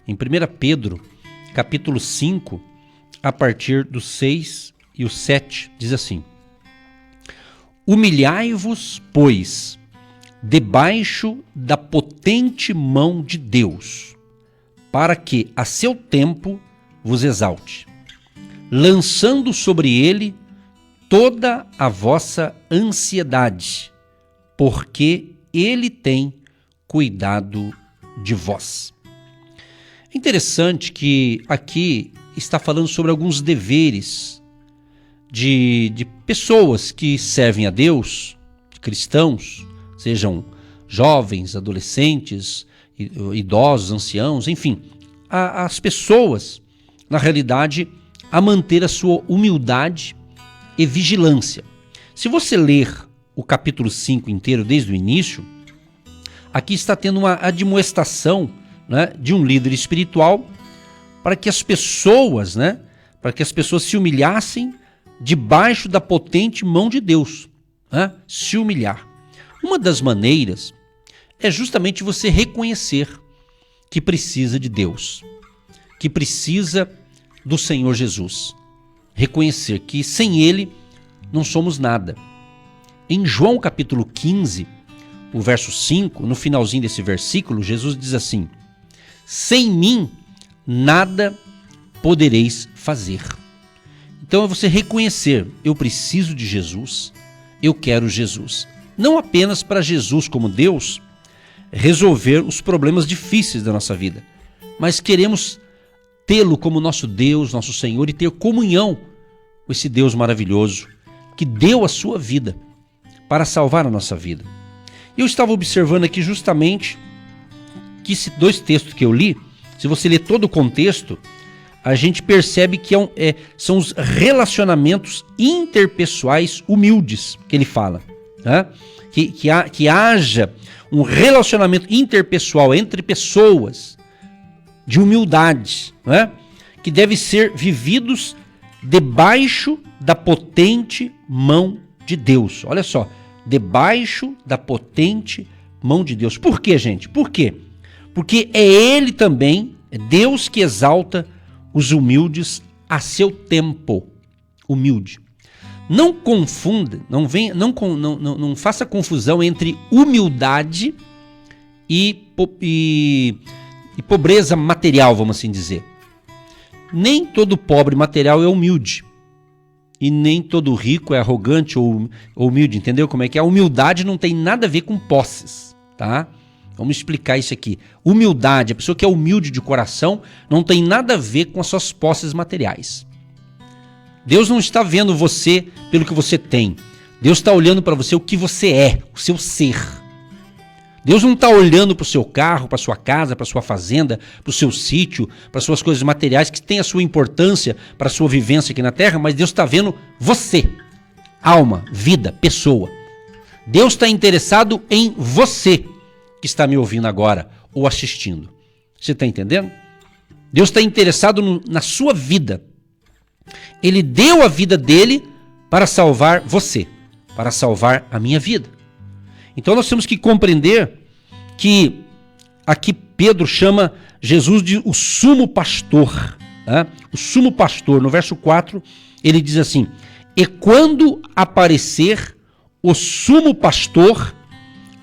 em 1 Pedro, capítulo 5, a partir do 6 e o 7, diz assim: Humilhai-vos, pois, debaixo da potente mão de Deus, para que a seu tempo vos exalte, lançando sobre ele toda a vossa ansiedade, porque ele tem cuidado de vós. É interessante que aqui está falando sobre alguns deveres de pessoas que servem a Deus, cristãos, sejam jovens, adolescentes, idosos, anciãos, enfim, as pessoas, na realidade, a manter a sua humildade e vigilância. Se você ler o capítulo 5 inteiro, desde o início, aqui está tendo uma admoestação, né, de um líder espiritual para que as pessoas, para que as pessoas se humilhassem debaixo da potente mão de Deus, se humilhar. Uma das maneiras é justamente você reconhecer que precisa de Deus, que precisa do Senhor Jesus. Reconhecer que sem Ele não somos nada. Em João capítulo 15, o verso 5, no finalzinho desse versículo, Jesus diz assim: sem mim nada podereis fazer. Então é você reconhecer, eu preciso de Jesus, eu quero Jesus. Não apenas para Jesus como Deus resolver os problemas difíceis da nossa vida, mas queremos tê-lo como nosso Deus, nosso Senhor, e ter comunhão com esse Deus maravilhoso que deu a sua vida para salvar a nossa vida. Eu estava observando aqui justamente que esses dois textos que eu li, se você ler todo o contexto, a gente percebe que são os relacionamentos interpessoais humildes que ele fala, né? Que haja um relacionamento interpessoal entre pessoas de humildade, né? Que deve ser vividos debaixo da potente mão de Deus. Olha só, debaixo da potente mão de Deus. Por quê, gente? Por quê? Porque é Ele também, é Deus que exalta os humildes a seu tempo. Humilde. Não confunda, não faça confusão entre humildade e pobreza material, vamos assim dizer. Nem todo pobre material é humilde. E nem todo rico é arrogante ou humilde, entendeu como é que é? A humildade não tem nada a ver com posses, tá? Vamos explicar isso aqui. Humildade, a pessoa que é humilde de coração, não tem nada a ver com as suas posses materiais. Deus não está vendo você pelo que você tem. Deus está olhando para você o que você é, o seu ser. Deus não está olhando para o seu carro, para a sua casa, para a sua fazenda, para o seu sítio, para as suas coisas materiais, que têm a sua importância para a sua vivência aqui na terra, mas Deus está vendo você, alma, vida, pessoa. Deus está interessado em você que está me ouvindo agora ou assistindo. Você está entendendo? Deus está interessado na sua vida. Ele deu a vida dele para salvar você, para salvar a minha vida. Então nós temos que compreender que aqui Pedro chama Jesus de o sumo pastor. Né? O sumo pastor, no verso 4, ele diz assim: e quando aparecer o sumo pastor,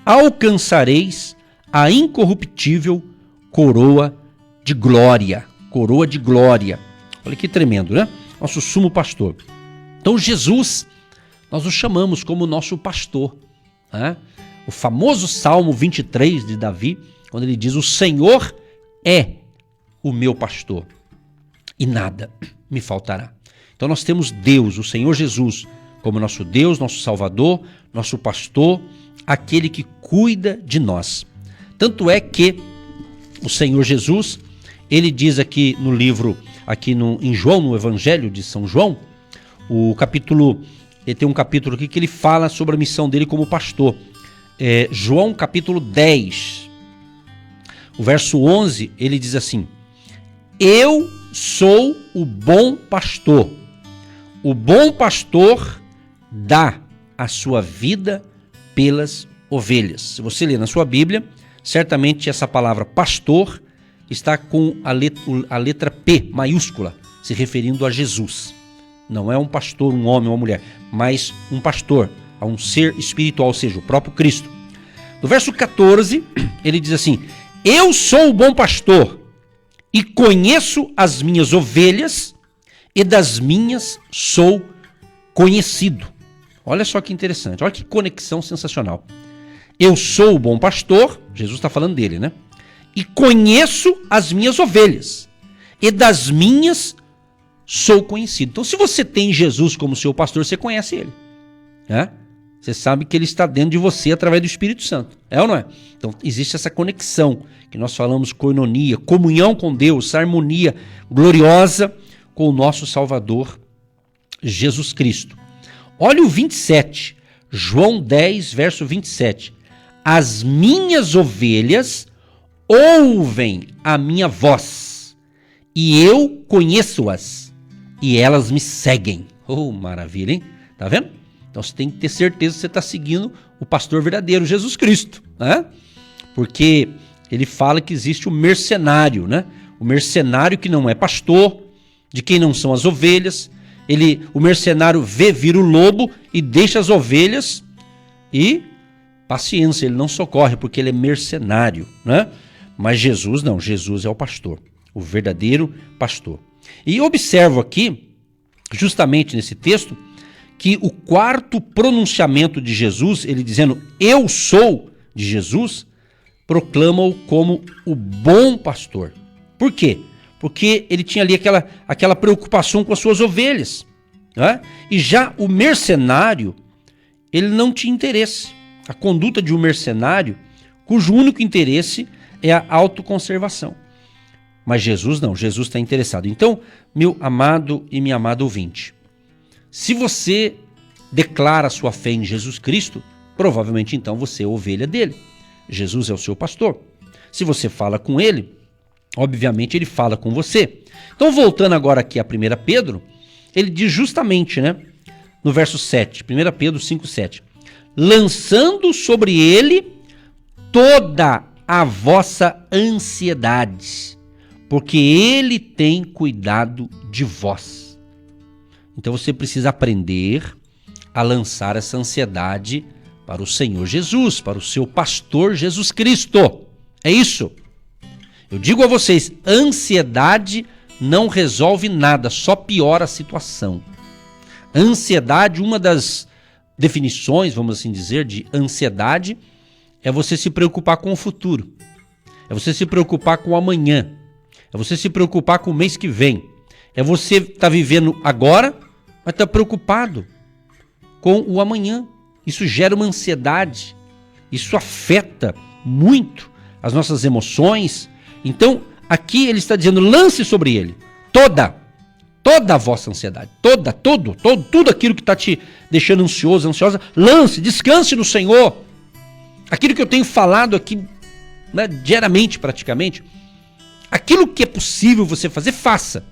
alcançareis a incorruptível coroa de glória. Coroa de glória. Olha que tremendo, né? Nosso sumo pastor. Então Jesus, nós o chamamos como nosso pastor. Né? O famoso Salmo 23 de Davi, quando ele diz: o Senhor é o meu pastor e nada me faltará. Então nós temos Deus, o Senhor Jesus, como nosso Deus, nosso Salvador, nosso pastor, aquele que cuida de nós. Tanto é que o Senhor Jesus, ele diz aqui no livro, em João, no Evangelho de São João, ele tem um capítulo aqui que ele fala sobre a missão dele como pastor. João capítulo 10, o verso 11, ele diz assim: eu sou o bom pastor. O bom pastor dá a sua vida pelas ovelhas. Se você ler na sua Bíblia, certamente essa palavra pastor está com a letra P maiúscula, se referindo a Jesus. Não é um pastor, um homem ou uma mulher, mas um pastor, a um ser espiritual, ou seja, o próprio Cristo. No verso 14, ele diz assim: eu sou o bom pastor e conheço as minhas ovelhas e das minhas sou conhecido. Olha só que interessante, olha que conexão sensacional. Eu sou o bom pastor, Jesus está falando dele, né? E conheço as minhas ovelhas e das minhas sou conhecido. Então, se você tem Jesus como seu pastor, você conhece ele, né? Você sabe que ele está dentro de você através do Espírito Santo, é ou não é? Então, existe essa conexão que nós falamos, koinonia, comunhão com Deus, essa harmonia gloriosa com o nosso Salvador, Jesus Cristo. Olha o 27, João 10, verso 27. As minhas ovelhas ouvem a minha voz, e eu conheço-as, e elas me seguem. Oh, maravilha, hein? Tá vendo? Então você tem que ter certeza que você está seguindo o pastor verdadeiro, Jesus Cristo, né? Porque ele fala que existe o mercenário, né? O mercenário que não é pastor, de quem não são as ovelhas. O mercenário vira o lobo e deixa as ovelhas e paciência, ele não socorre porque ele é mercenário, né? Mas Jesus não, Jesus é o pastor, o verdadeiro pastor. E observo aqui, justamente nesse texto, que o quarto pronunciamento de Jesus, ele dizendo eu sou de Jesus, proclama-o como o bom pastor. Por quê? Porque ele tinha ali aquela preocupação com as suas ovelhas, né? E já o mercenário, ele não tinha interesse. A conduta de um mercenário, cujo único interesse é a autoconservação. Mas Jesus não, Jesus está interessado. Então, meu amado e minha amada ouvinte, se você declara sua fé em Jesus Cristo, provavelmente então você é ovelha dele. Jesus é o seu pastor. Se você fala com ele, obviamente ele fala com você. Então, voltando agora aqui a 1 Pedro, ele diz justamente, né, no verso 7, 1 Pedro 5,7, lançando sobre ele toda a vossa ansiedade, porque ele tem cuidado de vós. Então você precisa aprender a lançar essa ansiedade para o Senhor Jesus, para o seu pastor Jesus Cristo. É isso. Eu digo a vocês, ansiedade não resolve nada, só piora a situação. Ansiedade, uma das definições, vamos assim dizer, de ansiedade, é você se preocupar com o futuro. É você se preocupar com o amanhã. É você se preocupar com o mês que vem. É você estar vivendo agora, mas estar preocupado com o amanhã. Isso gera uma ansiedade. Isso afeta muito as nossas emoções. Então, aqui ele está dizendo, lance sobre ele toda a vossa ansiedade, tudo aquilo que está te deixando ansioso, ansiosa, lance, descanse no Senhor. Aquilo que eu tenho falado aqui, né, diariamente praticamente, aquilo que é possível você fazer, faça.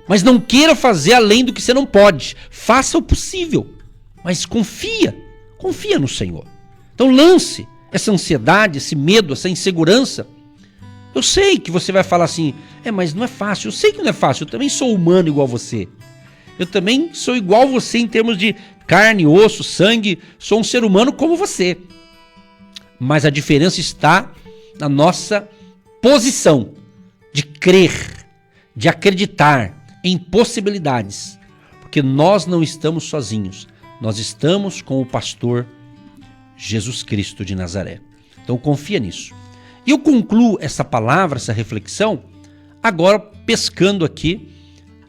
Mas não queira fazer além do que você não pode. Faça o possível, mas confia no Senhor. Então lance essa ansiedade, esse medo, essa insegurança. Eu sei que você vai falar assim, mas não é fácil. Eu sei que não é fácil, eu também sou humano igual você. Eu também sou igual você em termos de carne, osso, sangue. Sou um ser humano como você. Mas a diferença está na nossa posição de crer, de acreditar em possibilidades. Porque nós não estamos sozinhos. Nós estamos com o pastor Jesus Cristo de Nazaré. Então confia nisso. E eu concluo essa palavra, essa reflexão, agora pescando aqui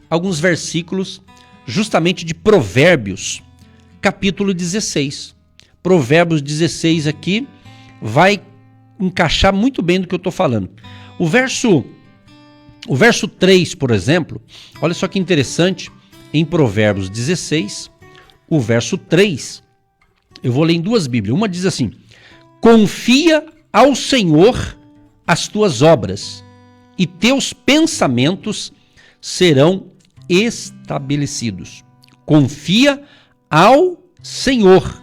alguns versículos justamente de Provérbios, capítulo 16. Provérbios 16 aqui vai encaixar muito bem do que eu estou falando. O verso 3, por exemplo, olha só que interessante, em Provérbios 16, o verso 3, eu vou ler em duas Bíblias. Uma diz assim, confia ao Senhor as tuas obras, e teus pensamentos serão estabelecidos. Confia ao Senhor.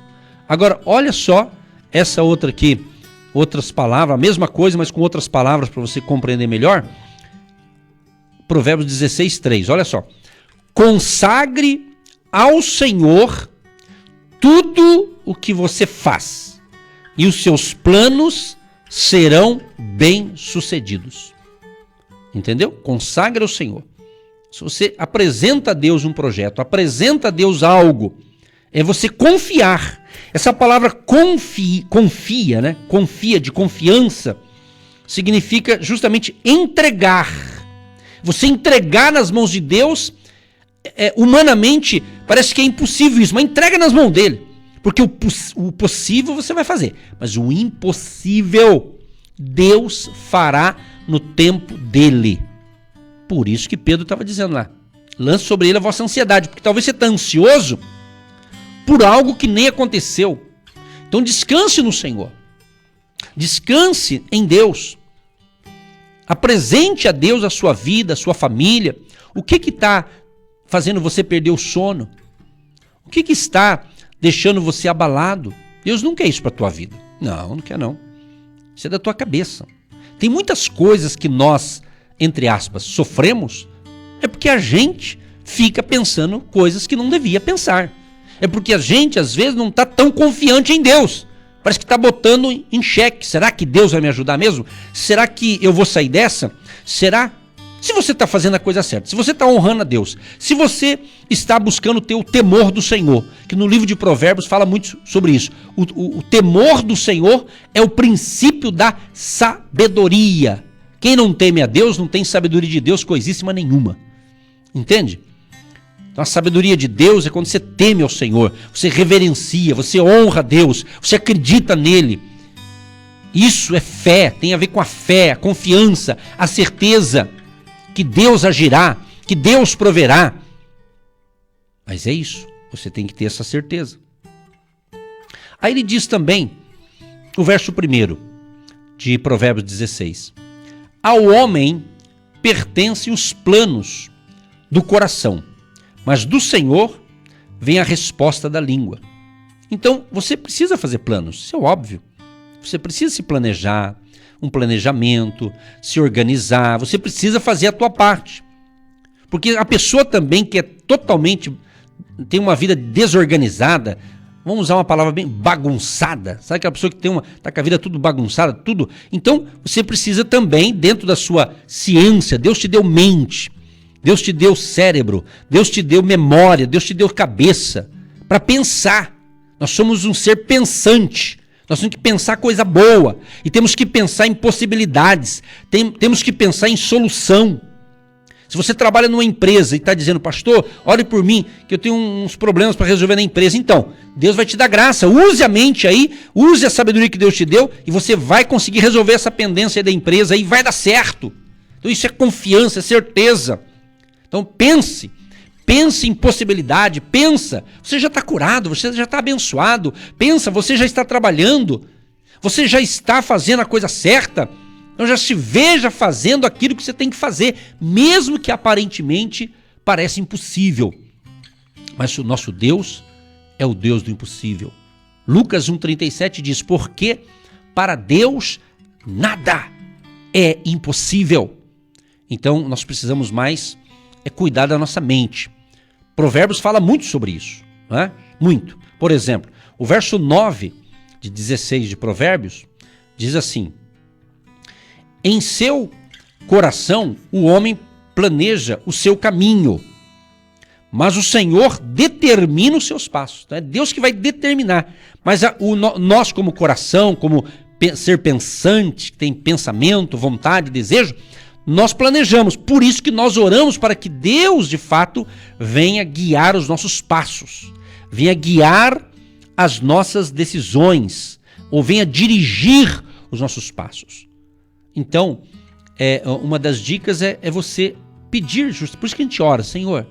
Agora, olha só essa outra aqui, outras palavras, a mesma coisa, mas com outras palavras para você compreender melhor. Provérbios 16, 3, olha só. Consagre ao Senhor tudo o que você faz, e os seus planos serão bem-sucedidos. Entendeu? Consagre ao Senhor. Se você apresenta a Deus um projeto, apresenta a Deus algo, é você confiar. Essa palavra confia, né? Confia, de confiança, significa justamente entregar. Você entregar nas mãos de Deus, humanamente, parece que é impossível isso, mas entrega nas mãos dele. Porque o possível você vai fazer, mas o impossível Deus fará no tempo dele. Por isso que Pedro estava dizendo lá, lance sobre ele a vossa ansiedade, porque talvez você está ansioso por algo que nem aconteceu. Então descanse no Senhor, descanse em Deus, apresente a Deus a sua vida, a sua família. O que está fazendo você perder o sono? O que está deixando você abalado? Deus não quer isso para a tua vida. Não quer não. Isso é da tua cabeça. Tem muitas coisas que nós, entre aspas, sofremos, é porque a gente fica pensando coisas que não devia pensar. É porque a gente, às vezes, não está tão confiante em Deus. Parece que está botando em xeque. Será que Deus vai me ajudar mesmo? Será que eu vou sair dessa? Será? Se você está fazendo a coisa certa, se você está honrando a Deus, se você está buscando ter o temor do Senhor, que no livro de Provérbios fala muito sobre isso. O temor do Senhor é o princípio da sabedoria. Quem não teme a Deus não tem sabedoria de Deus coisíssima nenhuma. Entende? Então a sabedoria de Deus é quando você teme ao Senhor, você reverencia, você honra a Deus, você acredita nele. Isso é fé, tem a ver com a fé, a confiança, a certeza que Deus agirá, que Deus proverá. Mas é isso, você tem que ter essa certeza. Aí ele diz também, o verso 1 de Provérbios 16, ao homem pertencem os planos do coração, mas do Senhor vem a resposta da língua. Então você precisa fazer planos, isso é óbvio. Você precisa se planejar, um planejamento, se organizar, você precisa fazer a tua parte. Porque a pessoa também que é totalmente, tem uma vida desorganizada, vamos usar uma palavra bem bagunçada, sabe aquela pessoa que tá com a vida tudo bagunçada, tudo? Então você precisa também, dentro da sua ciência, Deus te deu mente, Deus te deu cérebro, Deus te deu memória, Deus te deu cabeça para pensar. Nós somos um ser pensante. Nós temos que pensar coisa boa e temos que pensar em possibilidades, temos que pensar em solução. Se você trabalha numa empresa e está dizendo, pastor, ore por mim, que eu tenho uns problemas para resolver na empresa. Então, Deus vai te dar graça, use a mente aí, use a sabedoria que Deus te deu e você vai conseguir resolver essa pendência aí da empresa e vai dar certo. Então isso é confiança, é certeza. Então pense em possibilidade, pensa, você já está curado, você já está abençoado, pensa, você já está trabalhando, você já está fazendo a coisa certa, então já se veja fazendo aquilo que você tem que fazer, mesmo que aparentemente pareça impossível. Mas o nosso Deus é o Deus do impossível. Lucas 1,37 diz, porque para Deus nada é impossível. Então nós precisamos mais cuidar da nossa mente. Provérbios fala muito sobre isso, não é? Muito. Por exemplo, o verso 9 de 16 de Provérbios diz assim, em seu coração o homem planeja o seu caminho, mas o Senhor determina os seus passos. Então é Deus que vai determinar. Mas nós como coração, como ser pensante, que tem pensamento, vontade, desejo, nós planejamos, por isso que nós oramos para que Deus, de fato, venha guiar os nossos passos, venha guiar as nossas decisões, ou venha dirigir os nossos passos. Então, uma das dicas é você pedir, por isso que a gente ora, Senhor,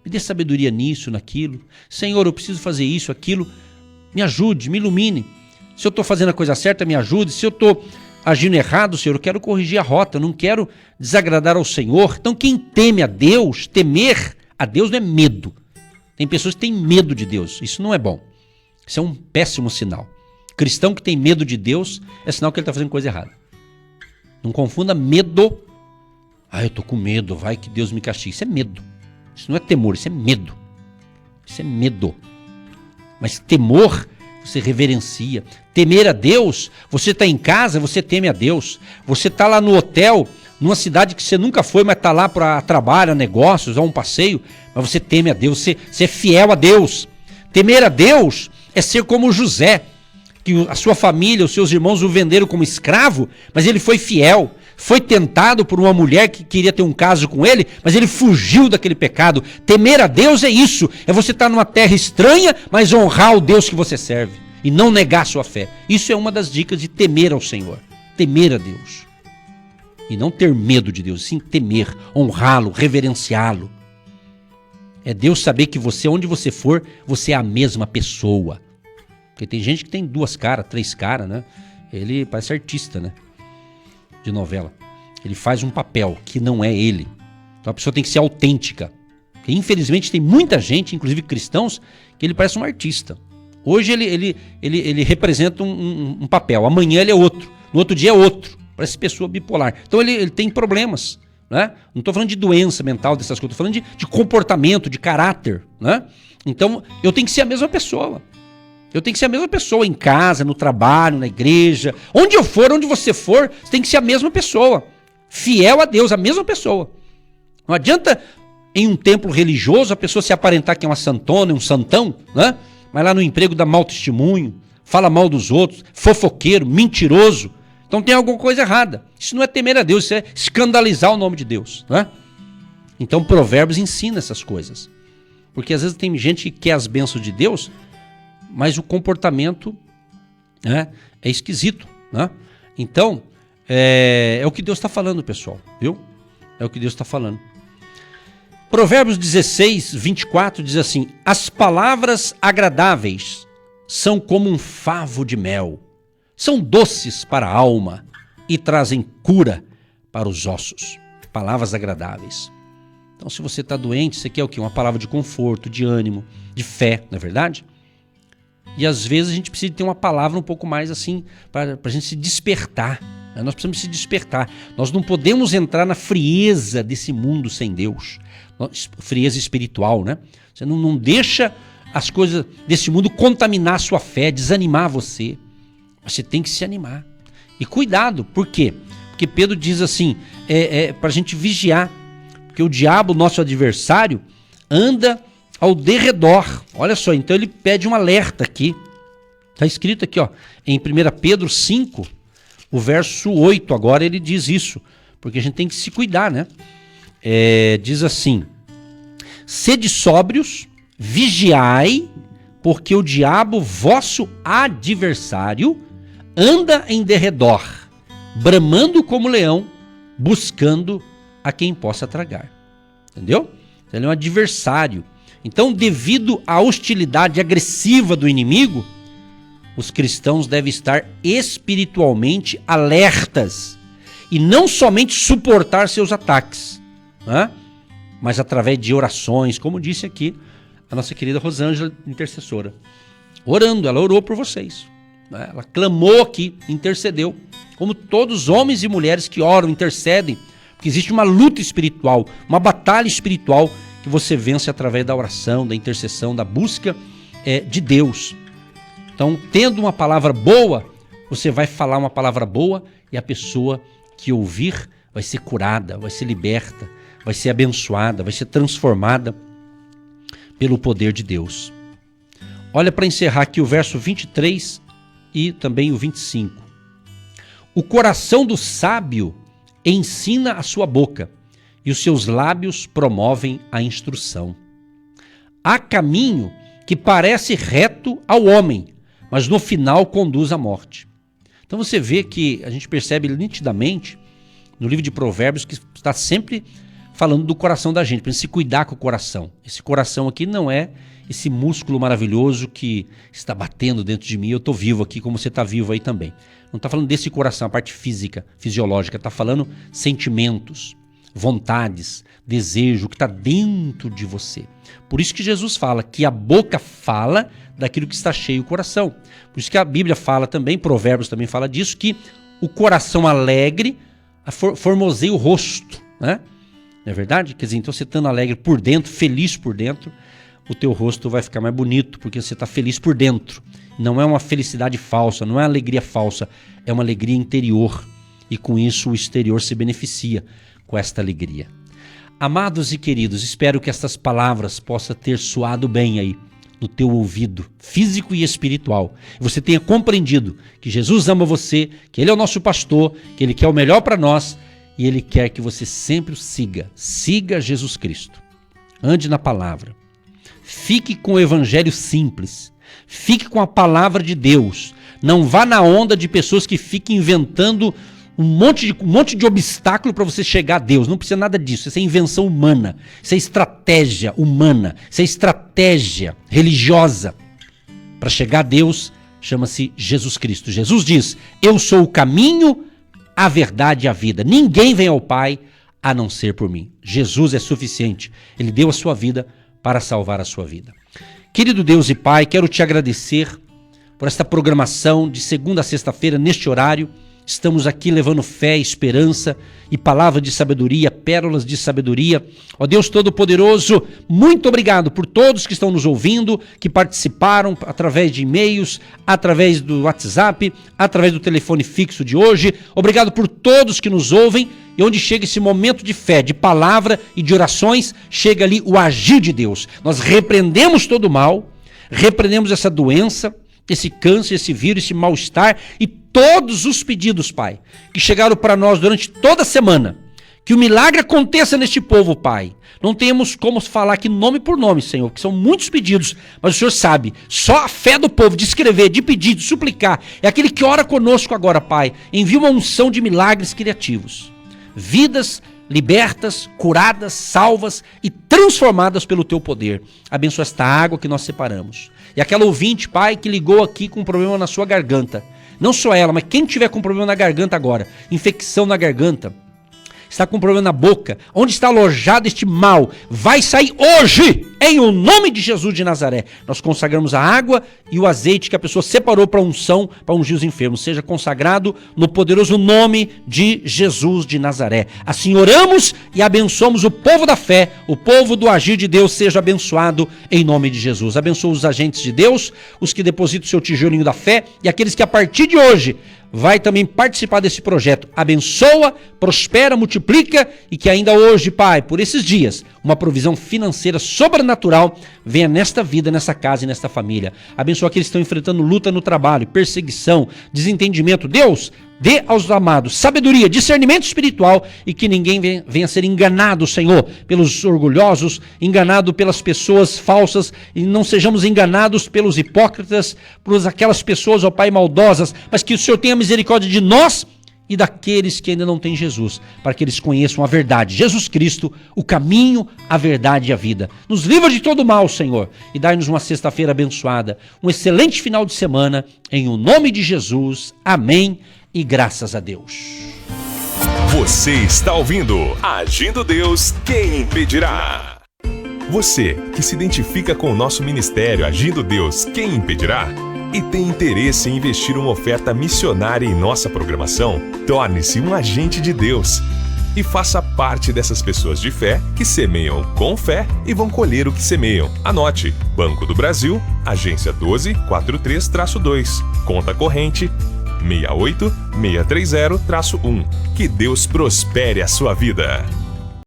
me dê sabedoria nisso, naquilo, Senhor, eu preciso fazer isso, aquilo, me ajude, me ilumine, se eu estou fazendo a coisa certa, me ajude, se eu estou agindo errado, Senhor, eu quero corrigir a rota, eu não quero desagradar ao Senhor. Então quem teme a Deus, temer a Deus não é medo. Tem pessoas que têm medo de Deus, isso não é bom. Isso é um péssimo sinal. Cristão que tem medo de Deus é sinal que ele está fazendo coisa errada. Não confunda medo. Eu tô com medo, vai que Deus me castigue. Isso é medo. Isso não é temor, isso é medo. Isso é medo. Mas temor, você reverencia. Temer a Deus, você está em casa, você teme a Deus. Você está lá no hotel, numa cidade que você nunca foi, mas está lá para trabalho, a negócios, a um passeio, mas você teme a Deus, você é fiel a Deus. Temer a Deus é ser como José, que a sua família, os seus irmãos o venderam como escravo, mas ele foi fiel. Foi tentado por uma mulher que queria ter um caso com ele, mas ele fugiu daquele pecado. Temer a Deus é isso, é você estar numa terra estranha, mas honrar o Deus que você serve e não negar a sua fé. Isso é uma das dicas de temer ao Senhor, temer a Deus. E não ter medo de Deus, sim temer, honrá-lo, reverenciá-lo. É Deus saber que você, onde você for, você é a mesma pessoa. Porque tem gente que tem 2 caras, 3 caras, né? Ele parece artista, né? De novela. Ele faz um papel que não é ele. Então a pessoa tem que ser autêntica. E, infelizmente tem muita gente, inclusive cristãos, que ele parece um artista. Hoje ele representa um papel, amanhã ele é outro, no outro dia é outro. Parece pessoa bipolar. Então ele tem problemas, né? Não estou falando de doença mental, dessas coisas, estou falando de comportamento, de caráter, né? Então eu tenho que ser a mesma pessoa. Eu tenho que ser a mesma pessoa em casa, no trabalho, na igreja. Onde eu for, onde você for, você tem que ser a mesma pessoa. Fiel a Deus, a mesma pessoa. Não adianta em um templo religioso a pessoa se aparentar que é uma santona, um santão, né? Mas lá no emprego dá mau testemunho, fala mal dos outros, fofoqueiro, mentiroso. Então tem alguma coisa errada. Isso não é temer a Deus, isso é escandalizar o nome de Deus, né? Então Provérbios ensina essas coisas. Porque às vezes tem gente que quer as bênçãos de Deus, mas o comportamento, né, é esquisito, né? Então, é o que Deus está falando, pessoal, viu? É o que Deus está falando. Provérbios 16, 24 diz assim: as palavras agradáveis são como um favo de mel, são doces para a alma e trazem cura para os ossos. Palavras agradáveis. Então, se você está doente, você quer o quê? Uma palavra de conforto, de ânimo, de fé, não é verdade? E às vezes a gente precisa ter uma palavra um pouco mais assim, para a gente se despertar. Né? Nós precisamos se despertar. Nós não podemos entrar na frieza desse mundo sem Deus. Frieza espiritual, né? Você não deixa as coisas desse mundo contaminar a sua fé, desanimar você. Você tem que se animar. E cuidado, por quê? Porque Pedro diz assim, para a gente vigiar. Porque o diabo, nosso adversário, anda ao derredor. Olha só, então ele pede um alerta aqui. Está escrito aqui, ó, em 1 Pedro 5, o verso 8, agora ele diz isso, porque a gente tem que se cuidar, né? Diz assim: sede sóbrios, vigiai, porque o diabo, vosso adversário, anda em derredor, bramando como leão, buscando a quem possa tragar. Entendeu? Ele é um adversário. Então, devido à hostilidade agressiva do inimigo, os cristãos devem estar espiritualmente alertas e não somente suportar seus ataques, né? Mas através de orações, como disse aqui a nossa querida Rosângela, intercessora. Orando, ela orou por vocês, né? Ela clamou aqui, intercedeu, como todos os homens e mulheres que oram, intercedem, porque existe uma luta espiritual, uma batalha espiritual que você vence através da oração, da intercessão, da busca de Deus. Então, tendo uma palavra boa, você vai falar uma palavra boa e a pessoa que ouvir vai ser curada, vai ser liberta, vai ser abençoada, vai ser transformada pelo poder de Deus. Olha para encerrar aqui o verso 23 e também o 25. O coração do sábio ensina a sua boca, e os seus lábios promovem a instrução. Há caminho que parece reto ao homem, mas no final conduz à morte. Então você vê que a gente percebe nitidamente no livro de Provérbios que está sempre falando do coração da gente, para se cuidar com o coração. Esse coração aqui não é esse músculo maravilhoso que está batendo dentro de mim, eu estou vivo aqui como você está vivo aí também. Não está falando desse coração, a parte física, fisiológica, está falando sentimentos, vontades, desejo que está dentro de você. Por isso que Jesus fala que a boca fala daquilo que está cheio o coração. Por isso que a Bíblia fala também, Provérbios também fala disso, que o coração alegre formoseia o rosto, né? Não é verdade? Quer dizer, então você estando alegre por dentro, feliz por dentro, o teu rosto vai ficar mais bonito, porque você está feliz por dentro. Não é uma felicidade falsa, não é uma alegria falsa, é uma alegria interior. E com isso o exterior se beneficia com esta alegria. Amados e queridos, espero que estas palavras possam ter soado bem aí no teu ouvido físico e espiritual. E você tenha compreendido que Jesus ama você, que Ele é o nosso pastor, que Ele quer o melhor para nós e Ele quer que você sempre o siga. Siga Jesus Cristo. Ande na palavra. Fique com o evangelho simples. Fique com a palavra de Deus. Não vá na onda de pessoas que fiquem inventando um monte de obstáculo para você chegar a Deus. Não precisa nada disso. Isso é invenção humana. Isso é estratégia humana. Isso é estratégia religiosa. Para chegar a Deus, chama-se Jesus Cristo. Jesus diz: eu sou o caminho, a verdade e a vida. Ninguém vem ao Pai a não ser por mim. Jesus é suficiente. Ele deu a sua vida para salvar a sua vida. Querido Deus e Pai, quero te agradecer por esta programação de segunda a sexta-feira, neste horário. Estamos aqui levando fé, esperança e palavra de sabedoria, pérolas de sabedoria. Ó Deus Todo-Poderoso, muito obrigado por todos que estão nos ouvindo, que participaram através de e-mails, através do WhatsApp, através do telefone fixo de hoje. Obrigado por todos que nos ouvem e onde chega esse momento de fé, de palavra e de orações, chega ali o agir de Deus. Nós repreendemos todo o mal, repreendemos essa doença, esse câncer, esse vírus, esse mal-estar e todos os pedidos, Pai, que chegaram para nós durante toda a semana. Que o milagre aconteça neste povo, Pai. Não temos como falar aqui nome por nome, Senhor, porque são muitos pedidos, mas o Senhor sabe. Só a fé do povo de escrever, de pedir, de suplicar, é aquele que ora conosco agora, Pai. Envia uma unção de milagres criativos. Vidas libertas, curadas, salvas e transformadas pelo Teu poder. Abençoa esta água que nós separamos. E aquela ouvinte, Pai, que ligou aqui com um problema na sua garganta. Não só ela, mas quem tiver com problema na garganta agora, infecção na garganta, está com problema na boca, onde está alojado este mal, vai sair hoje, em o nome de Jesus de Nazaré. Nós consagramos a água e o azeite que a pessoa separou para unção, para ungir os enfermos. Seja consagrado no poderoso nome de Jesus de Nazaré. Assim oramos e abençoamos o povo da fé, o povo do agir de Deus, seja abençoado em nome de Jesus. Abençoa os agentes de Deus, os que depositam o seu tijolinho da fé e aqueles que a partir de hoje vai também participar desse projeto. Abençoa, prospera, multiplica e que ainda hoje, Pai, por esses dias, uma provisão financeira sobrenatural venha nesta vida, nessa casa e nesta família. Abençoa aqueles que estão enfrentando luta no trabalho, perseguição, desentendimento. Deus, dê aos amados sabedoria, discernimento espiritual e que ninguém venha a ser enganado, Senhor, pelos orgulhosos, enganado pelas pessoas falsas e não sejamos enganados pelos hipócritas, por aquelas pessoas, ó Pai, maldosas, mas que o Senhor tenha misericórdia de nós e daqueles que ainda não têm Jesus, para que eles conheçam a verdade, Jesus Cristo, o caminho, a verdade e a vida. Nos livra de todo mal, Senhor, e dai-nos uma sexta-feira abençoada, um excelente final de semana, em o nome de Jesus, amém e graças a Deus. Você está ouvindo Agindo Deus, quem impedirá? Você que se identifica com o nosso ministério Agindo Deus, quem impedirá? E tem interesse em investir uma oferta missionária em nossa programação? Torne-se um agente de Deus e faça parte dessas pessoas de fé que semeiam com fé e vão colher o que semeiam. Anote: Banco do Brasil, agência 1243-2, conta corrente 68630-1. Que Deus prospere a sua vida.